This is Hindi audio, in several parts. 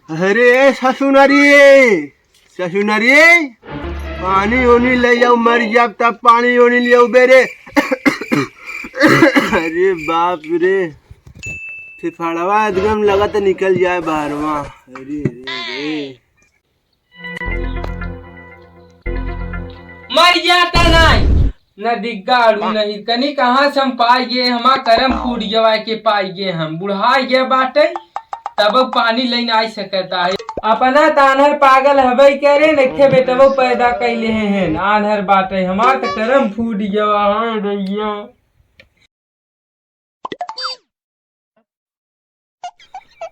अरे ससुनरी ससुनरी पानी ओनी ले जाओ मर जाब तब पानी ओनी ले आओ बेरे। अरे बाप रे फिफड़वा एकदम लगा तो निकल जाए बाहरवा। अरे रे मर जाता नहीं न दिग्गाड़ू नहीं कनी कहाँ से हम पाइए हमार करम फूट गवा के पाइए हम बुढ़ा गया बाटे तब पानी लेने आ सकता है। अपना तानहर पागल हवे करे नखे बेटा वो पैदा कैले हैं आनहर बाटे हमार तो करम फूट गया है भैया।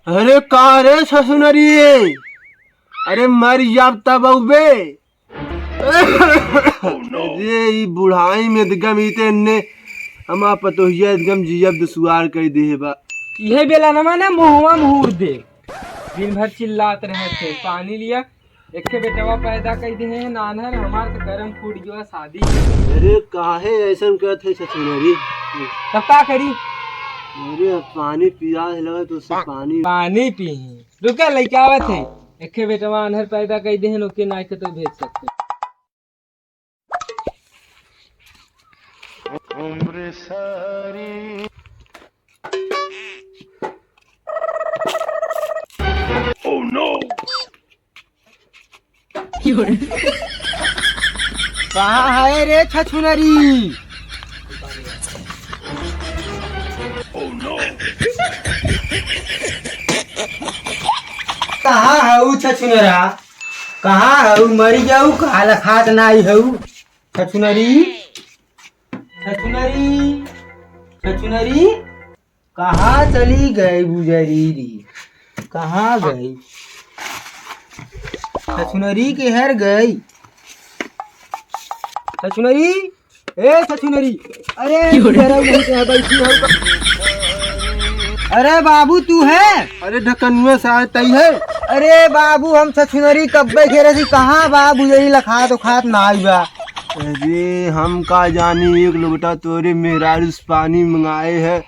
अरे कहाँ रे ससुनरी अरे मर जाब तब बे। अरे ई बुढ़ाई में एकदम इते ने हमा पतोहिया एकदम जियब दुसवार कर दे बा। यह बेला न माने मुहवा मुहूर दे दिन भर चिल्लात रहे थे पानी लिया एक बेटवा पैदा कर दे हैं नानहर हमार तो करम फूट गया शादी। अरे काहे ऐसा कहत है ससुनरी तब का करी। अरे पानी पिया लगा तो उससे पानी पी रुका लेके आवत है एक बेटवा अनहर पैदा कर दे हैं ओके ना के तो भेज सकते। उम्र सारी ओह नो कहाँ है रे छछुनरी। कहाँ हऊ छछुनरा कहाँ हऊ मरी जाऊ काला खात नाई हऊ छछुनरी छछुनरी छछुनरी कहाँ चली गई गुजरी कहाँ गई छछुनरी के हर गई छछुनरी ए छछुनरी। अरे बैठी हो। अरे बाबू तू है। अरे ढकनुआ से आए तई है। अरे बाबू हम छछुनरी कब्बे घेरे थी कहाँ बाबू यही लखा तो खात ना आई बा। अरे हम का जानी एक लोटा तोरे मेहरारूस पानी मंगाए है।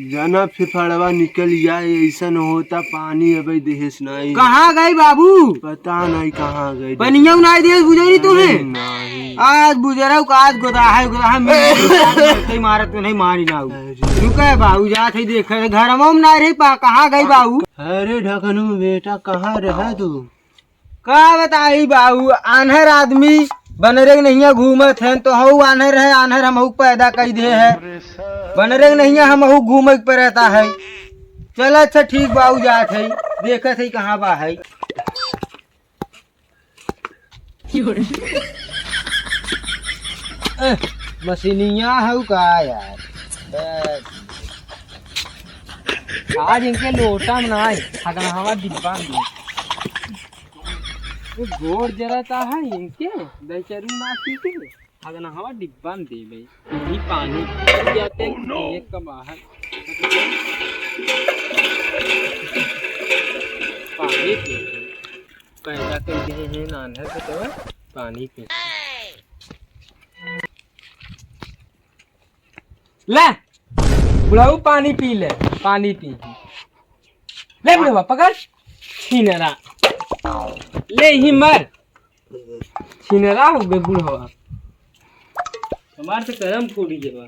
जाना फिफड़वा निकल जाए ऐसा न होता पानी अब देहस नहीं। कहाँ गई बाबू पता नहीं कहाँ गई। पनिया नहीं देश बुझेरी तुम्हें नहीं आज बुझेरा आज गोदा है मारा तो नहीं मारी ना रुके बाबू जात है देख घर में ना रही पा कहाँ गई बाबू। अरे ढकनू बेटा कहाँ रह तू का बताई बाबू आन्हर आदमी बनरे नहीं घूमत है तो हऊ आन्हर है आन्हर हम पैदा कर दे है बनरे नहीं हम घूम पे रहता है। चल अच्छा ठीक बाबू जात है देखत है कहाँ बा है। मशीनिया हऊ का यार आज इनके लोटा में ना हवा डिब्बा में गोर जराता है इनके बेचारू ना पीके अगर हवा डिब्बा में दे भाई यही पानी जाते हैं एक का बाहर पानी पी पैदा कर गए हैं नानहर के तो पानी पी ले बुलाऊ पानी पी ले पानी पी ले बुढ़वा पकड़ छीनरा ले ही मर छीनरा हो गए बुढ़वा हमार से करम फूट गया।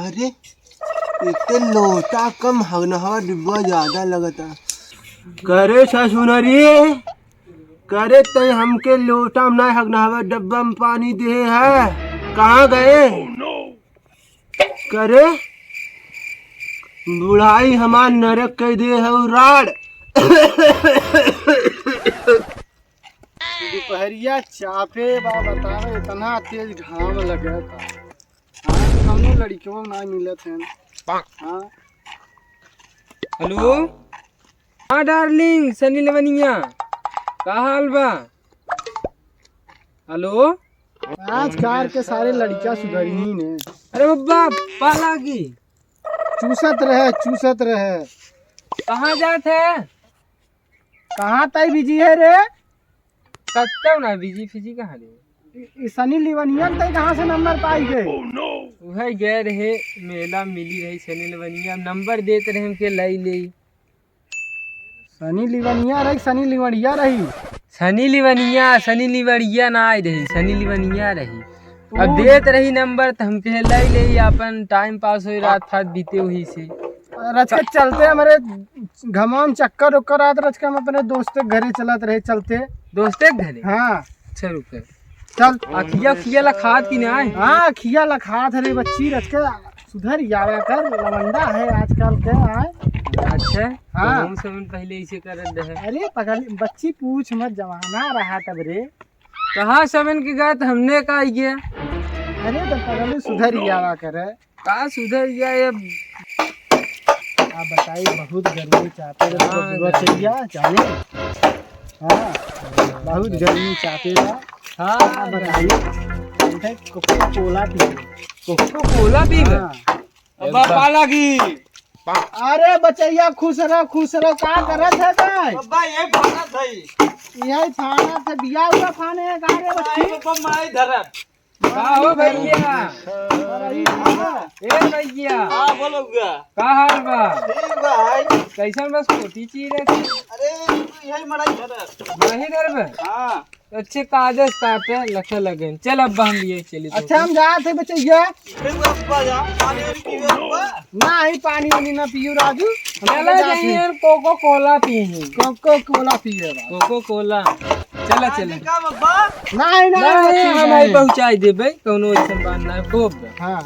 अरे इतने लोटा कम हवा डिब्बा ज्यादा लगता। करे ससुनरी करे तय हमके लोटा में ना हवा डब्बा में पानी दे है कहाँ गए। करे बुढ़ाई हमार नरक कह दे है राड। दोपहरिया चापे बा बतावे इतना तेज घाम लगे था। हमने लड़कियों ना मिलत हैं। हाँ हेलो हाँ डार्लिंग सनी लवनिया का हाल बा। हेलो आज कार के सारे लड़कियां सुधरी ही ने। अरे बब्बा पाला की चूसत रहे कहाँ जाते है कहाँ तय बिजी है रे। कत्ता ना बिजी फिजी कहाँ रे सनी लिवनिया तय कहाँ से नंबर पाई गए? वह गए रहे मेला मिली रही सनी लिवनिया नंबर देते रहे हमके लाई ले। सनी लिवनिया रही सनी लिवनिया रही। सनी लिवनिया ना आई रही, सनी लिवनिया रही। अब देत रही नंबर तो हमके लाई ले, अपन टाइम पास हो रहा था बीते वही से। रच के चलते हमारे घमाम चक्कर उक्कर आते, रच के हम अपने दोस्त के घरे चलत रहे चलते। दोस्त के घरे? हाँ अच्छा रुके चल। खिया खिया लखात की ना? हाँ खिया लखात है रे बच्ची, रच के सुधर जाया कर, लवंडा है आजकल के आए। अच्छा हाँ हम सब पहले इसे कर रहे। अरे पगल बच्ची पूछ मत, जमाना रहा तब रे। कहाँ सबन के गए तो हमने कहा गया। अरे तो पगल सुधर जावा करे। कहाँ सुधर गया ये? आप बताइए, बहुत गर्मी चाहते बचैया जाने। हाँ बहुत गर्मी चाहते था। हाँ आप बताइए, कोका कोला पी। कोको कोला पी लगी। अरे बचैया खुश रहो का करत है काय? यही फाना थे, बिया हुआ फाने है का रे बच्ची? का हो भैया? ए भैया बोलोगा का हाल बा? ठीक भाई। कैसन बस पोती ची रहे थे? अरे तू यही मराई घर। नहीं घर में हाँ अच्छे कागज काटे लखे लगे। चल अब हम लिए चले। अच्छा हम जा थे बचैया। पानी नहीं पानी वानी ना पियो राजू, चला जाइए कोको कोला पिए। कोको कोला पिए। कोको कोला चला चला। नहीं नहीं हमारे पहुँचाई देबे कौनो ऐसा बात ना खूब। हाँ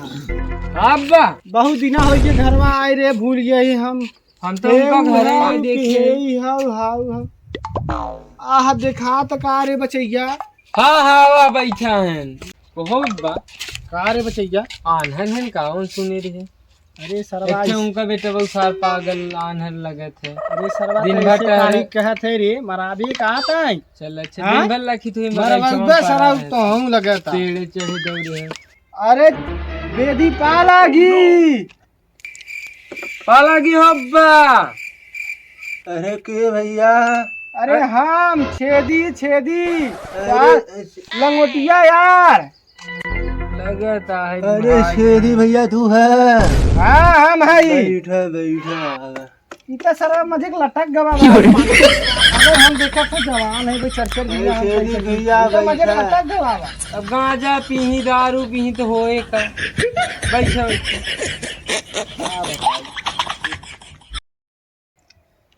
अब्बा बहुत दिना हो गए घर में आए रे, भूल गए हम तो उनका घर में देखे। आह देखा तो का रे बचैया? हाँ हाँ वह बैठा है बहुत बा। का रे बचैया? आन्हर है कौन सुने रहे? अरे सरवा अच्छा उनका बेटा बहुत सार पागल आन्हर लगे थे। अरे सरवा दिन भर तारीख कहत है रे, मराबी कहा था? चल अच्छा दिन भर लखी तो सरा तो हम लगा था पेड़े चढ़े दौड़े। अरे बेदी पालागी पालागी हब्बा। अरे के भैया? अरे हम छेदी अरे लंगोटिया यार लगता है। अरे शेरी भैया तू है? हाँ हम है। बैठा इतना सारा मजे लटक गवा। अगर हम देखा था जवान है भाई, चर्चा भैया मजे लटक गवा। अब गांजा पीही दारू पीही तो होए का। बैठो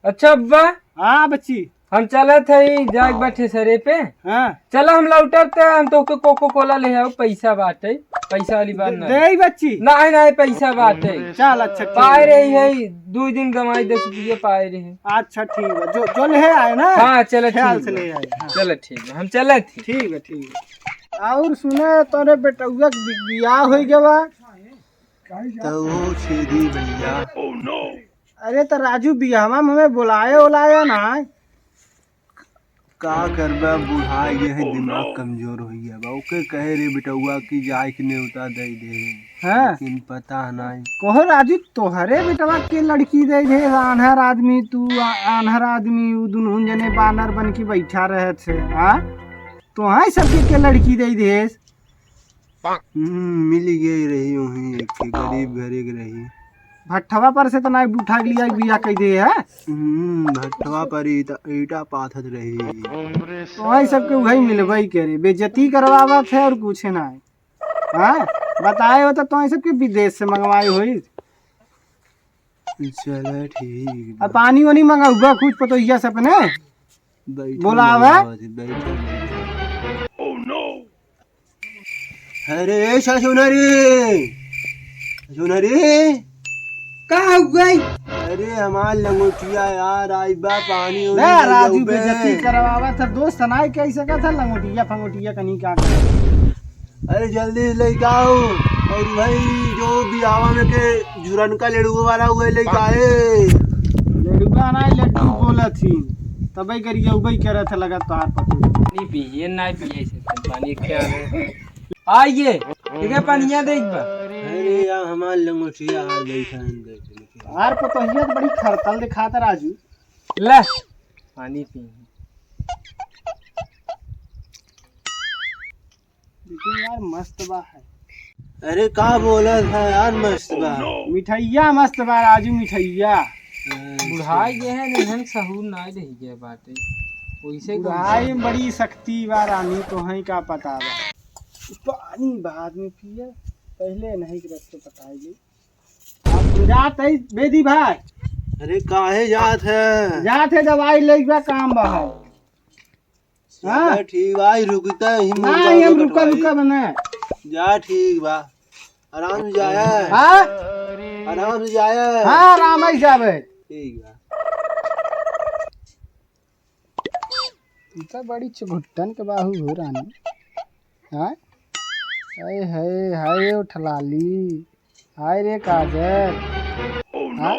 अच्छा अब्बा। हाँ बच्ची हम चला थे जाग बैठे सरे पे। हाँ चला हम लौटते हम तो कोको कोला ले आओ, पैसा बाटे। पैसा वाली बात ना दे बच्ची। नहीं पैसा बाटे। चल अच्छा पाए रही है 2 दिन कमाई 10 रुपये पाए रहे। अच्छा ठीक है, जो ले आए ना। हाँ चलो ख्याल से ले आए। हाँ। चलो ठीक है हम चले थे। ठीक है। और सुने तोरे बेटुआ बियाह हो गया? तो वो शेरी भैया। अरे तो राजू बियाहवा में हमें बुलाया ना? का करबा बुढ़ा गया है, दिमाग कमजोर हो गया बा। ओके कहे रे बेटुआ की जाए कि न्योता दे दे। हाँ लेकिन पता नहीं कहो राजू तोहरे बेटवा के लड़की दे दे। आन्हर आदमी तू आन्हर आदमी, वो दोनों जने बानर बन के बैठा रहे थे। हाँ तो हाँ सबके के लड़की दे दे। मिल गई रही वही एक के गरीब घरे के रही। भट्ठवा पर से तो नहीं उठा लिया बिया कह दे है। भट्टवा पर ईटा पाथत रही। तो वही सबके वही मिलवाई करे, बेइज्जती करवावा थे और कुछ नहीं। हाँ बताए हो तो सबके विदेश से मंगवाई हुई। चलो ठीक। और पानी वानी मंगाऊगा कुछ पतोहिया से अपने बोलावा। अरे सुनरी का हो गई? अरे हमार लंगोटिया यार आई बा पानी राजू बेइज्जती करवावा था दोस्त नाई कैसे का था लंगोटिया फंगोटिया कहीं का कर। अरे जल्दी लेके आओ। और भाई जो बियावा में के झुरन का लड़ुआ वाला हुए लेके आए। लड्डू ना लड्डू बोला थी तब करिए उबई कह रहा था लगा तोहार पतो। नहीं पिए नहीं पिए से पानी क्या है। आइए ठीक है पानिया देख बा। अरे यार हमार लंगोटिया आ गई था अंदर। यार पतोहिया तो बड़ी खरतल दिखाता राजू। ले पानी पी। लेकिन यार मस्त बा है। अरे का बोला था यार, मस्त बा। मिठैया मस्त बा राजू, मिठैया। बुढ़ाई गए हैं नहीं सहूर ना रही गए बाटे वैसे बुढ़ाई में बड़ी शक्ति बा रानी, तो है का पता बा। पानी बाद में पिया, पहले नहीं रख तो बताइए। आप जात है बेदी भाई? अरे काहे जात है? जात है दवाई ले बा, काम बा है। हाँ ठीक भाई, रुकता ही नहीं, हम रुका रुका बना। जा ठीक बा, आराम से जाया। हाँ आराम से जाया। हाँ आराम ही जावे। ठीक बा। तो बड़ी चुगुट्टन के बाहू हो रानी। हाँ हाय हाय हाय उठलाली, हाय रे काजल। हाँ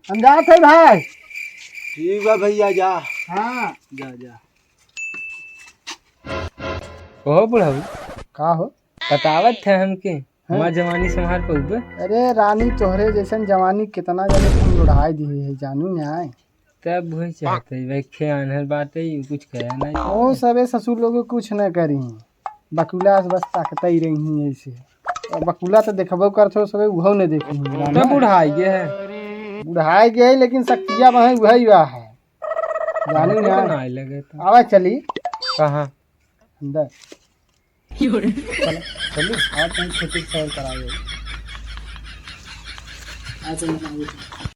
हम जाते हैं भाई। ठीक बा भैया, जा। हाँ जा जा। ओ बुढ़ाऊ का हो? बतावत थे हमके हमार जवानी संभाल पउबे। अरे रानी तोहरे जैसन जवानी कितना जने तुम लुढ़ाई दी है, जानू ना आए। तब वही चाहते वैखे अनहर बाटे कुछ कहे नहीं। ओ सबे ससुर लोग कुछ न करी, बकुला से बस ताकत ही रही ऐसे। और बकुला तो देखबो करथो सबे, उहो न देखी। तब बुढ़ाई गए है बुढ़ाई गए लेकिन शक्तियाँ वही वही बा है, जानू ना। नहीं लगे तो आवा चली कहाँ अंदर। चलो चली आज कहीं खेती सैर कराए।